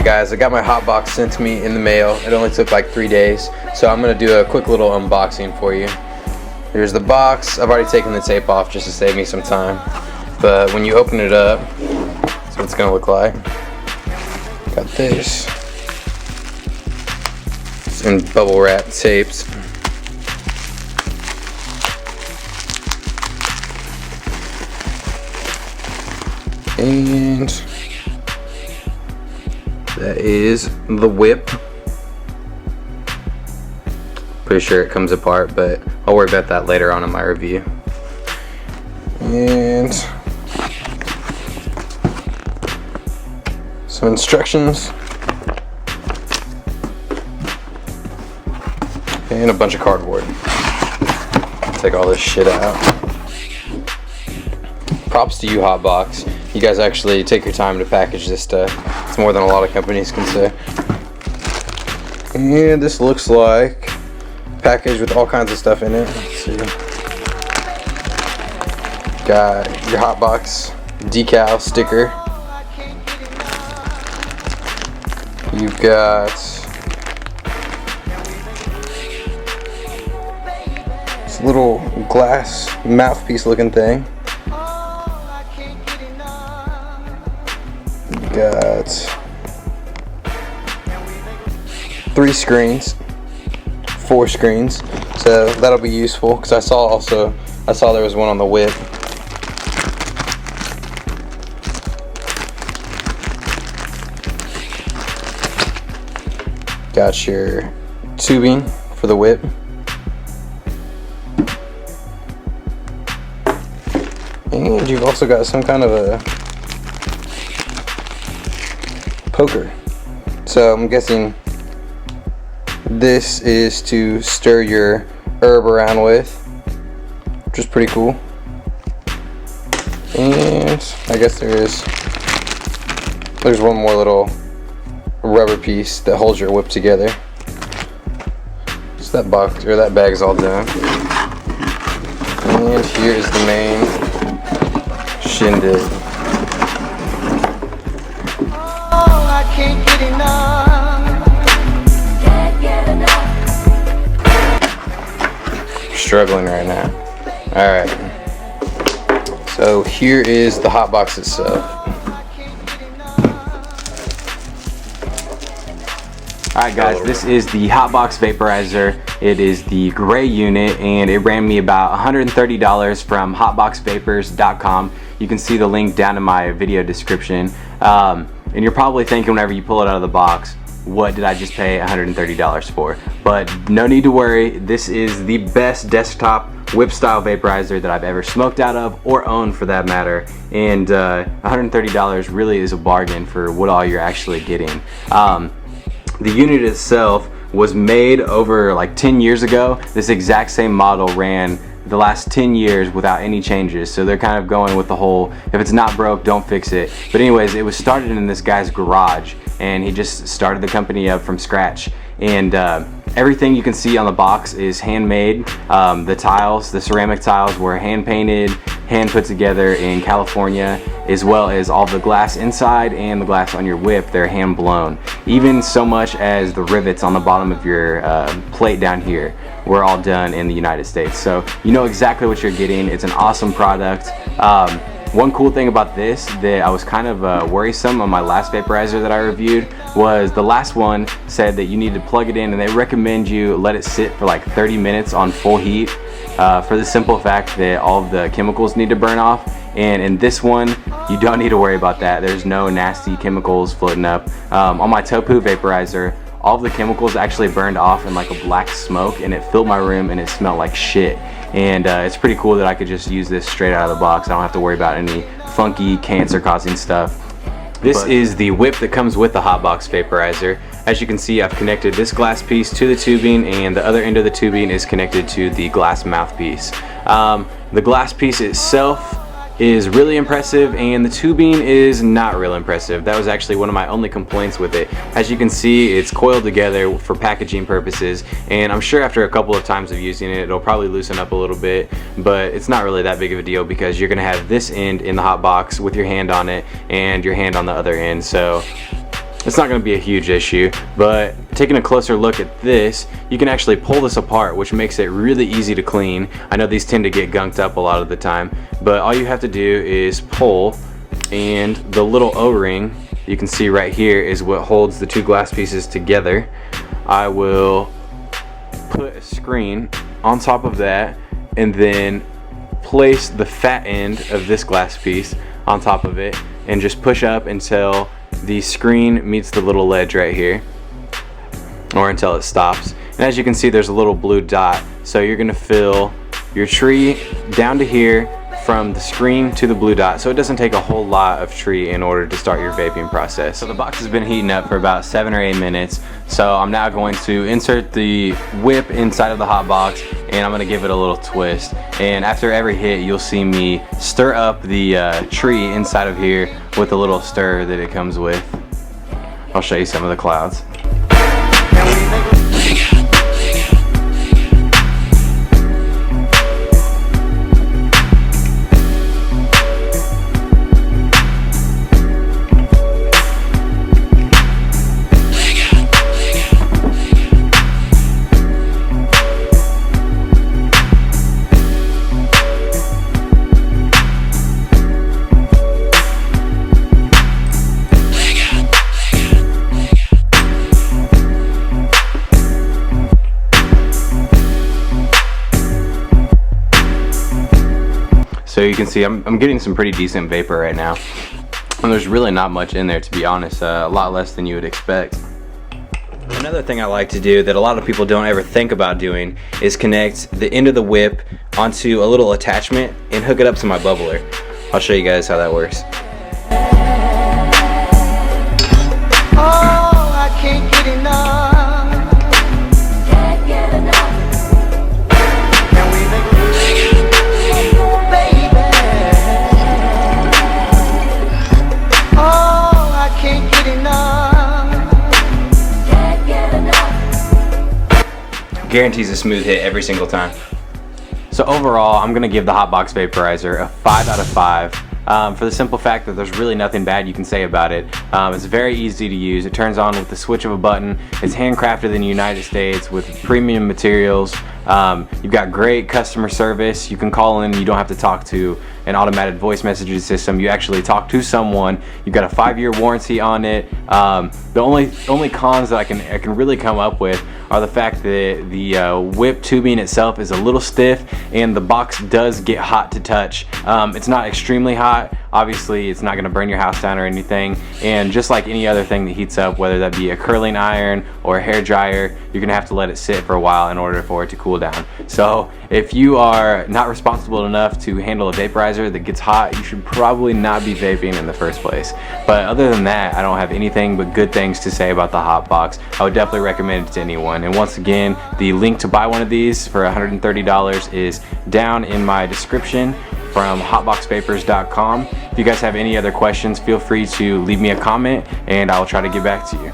Alright guys, I got my Hotbox sent to me in the mail. It only took like 3 days, so I'm going to do a quick little unboxing for you. Here's the box. I've already taken the tape off just to save me some time, but when you open it up, that's what it's going to look like. Got this. It's in bubble wrap tapes. And that is the whip. Pretty sure it comes apart, but I'll worry about that later on in my review. And some instructions. And a bunch of cardboard. Take all this shit out. Props to you, Hotbox. You guys actually take your time to package this stuff. It's more than a lot of companies can say. And this looks like a package with all kinds of stuff in it. Let's see. Got your Hotbox decal sticker. You've got this little glass mouthpiece looking thing. Got 3 screens, 4 screens, so that'll be useful because I saw there was one on the whip. Got your tubing for the whip. And you've also got some kind of a poker. So I'm guessing this is to stir your herb around with, which is pretty cool. And I guess there's one more little rubber piece that holds your whip together. So that box or that bag's all done. And here is the main shindig. Can't get enough. Can't get enough. Struggling right now. Alright. So here is the Hotbox itself. Alright guys, this is the Hotbox Vaporizer. It is the gray unit and it ran me about $130 from hotboxvapors.com. You can see the link down in my video description. And you're probably thinking whenever you pull it out of the box, what did I just pay $130 for? But no need to worry, this is the best desktop whip style vaporizer that I've ever smoked out of or owned for that matter. And $130 really is a bargain for what all you're actually getting. The unit itself was made over like 10 years ago. This exact same model ran the last 10 years without any changes, so they're kind of going with the whole if it's not broke don't fix it. But anyways, it was started in this guy's garage and he just started the company up from scratch, and everything you can see on the box is handmade. The tiles, the ceramic tiles, were hand painted, hand put together in California, as well as all the glass inside and the glass on your whip, they're hand blown. Even so much as the rivets on the bottom of your plate down here were all done in the United States. So you know exactly what you're getting. It's an awesome product. One cool thing about this that I was kind of worrisome on my last vaporizer that I reviewed was the last one said that you need to plug it in and they recommend you let it sit for like 30 minutes on full heat for the simple fact that all of the chemicals need to burn off. And in this one, you don't need to worry about that. There's no nasty chemicals floating up. On my Topu vaporizer, all of the chemicals actually burned off in like a black smoke and it filled my room and it smelled like shit. And it's pretty cool that I could just use this straight out of the box. I don't have to worry about any funky cancer causing stuff. This is the whip that comes with the Hotbox vaporizer. As you can see, I've connected this glass piece to the tubing and the other end of the tubing is connected to the glass mouthpiece. The glass piece itself is really impressive and the tubing is not real impressive. That was actually one of my only complaints with it. As you can see, it's coiled together for packaging purposes, and I'm sure after a couple of times of using it, it'll probably loosen up a little bit, but it's not really that big of a deal because you're gonna have this end in the Hotbox with your hand on it and your hand on the other end. So it's not going to be a huge issue. But taking a closer look at this, you can actually pull this apart, which makes it really easy to clean. I know these tend to get gunked up a lot of the time, but all you have to do is pull, and the little O-ring you can see right here is what holds the two glass pieces together. I will put a screen on top of that and then place the fat end of this glass piece on top of it and just push up until the screen meets the little ledge right here, or until it stops. And as you can see, there's a little blue dot, so you're gonna fill your tree down to here from the screen to the blue dot, so it doesn't take a whole lot of tree in order to start your vaping process. So the box has been heating up for about 7 or 8 minutes, so I'm now going to insert the whip inside of the hot box, and I'm going to give it a little twist. And after every hit, you'll see me stir up the tree inside of here with a little stir that it comes with. I'll show you some of the clouds. So you can see I'm getting some pretty decent vapor right now, and there's really not much in there, to be honest. A lot less than you would expect. Another thing I like to do that a lot of people don't ever think about doing is connect the end of the whip onto a little attachment and hook it up to my bubbler. I'll show you guys how that works. Oh, I can't get enough. Can't get enough. Can we make it, baby? Oh, I can't get enough. Can't get enough. Guarantees a smooth hit every single time. So overall, I'm gonna give the Hotbox Vaporizer a 5 out of 5. For the simple fact that there's really nothing bad you can say about it. It's very easy to use. It turns on with the switch of a button. It's handcrafted in the United States with premium materials. You've got great customer service. You can call in, you don't have to talk to an automated voice messaging system. You actually talk to someone. You've got a 5-year warranty on it. The only cons that I can really come up with are the fact that the whip tubing itself is a little stiff, and the box does get hot to touch. It's not extremely hot. Obviously, it's not going to burn your house down or anything. And just like any other thing that heats up, whether that be a curling iron or a hair dryer, you're going to have to let it sit for a while in order for it to cool down. So if you are not responsible enough to handle a vaporizer that gets hot, you should probably not be vaping in the first place. But other than that, I don't have anything but good things to say about the Hotbox. I would definitely recommend it to anyone. And once again, the link to buy one of these for $130 is down in my description from hotboxvapors.com. If you guys have any other questions, feel free to leave me a comment and I'll try to get back to you.